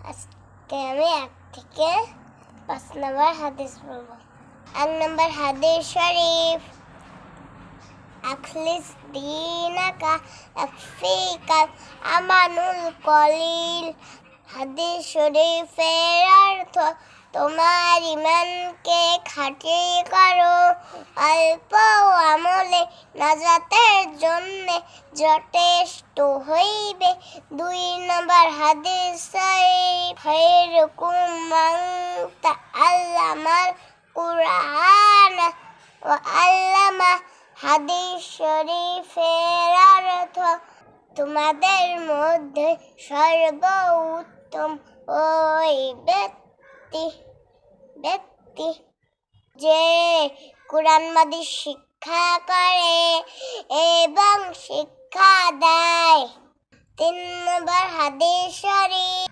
আজকে আমি 1 থেকে 5 নম্বর হাদিস বলবো। 1 নম্বর হাদিস শরীফ, আখলিস দীনাকা আফিকাল আমানুল কলিল। হাদিস শরীফের অর্থ, তোমার ইমানকে খাঁটি করো, অল্প আমলে নাজাতের জন্য যথেষ্ট হইবে। 2 নম্বর হাদিস শরীফ, খায়রুকুম মান তাআল্লামাল কুরআন ওয়া আল্লামা। হাদিস শরীফের অর্থ, তোমাদের মধ্যে সর্বোত্তম ওই ব্যক্তি যে কুরআন শিক্ষা করে এবং শিক্ষা দেয়। 3 নম্বর হাদিস শরীফ,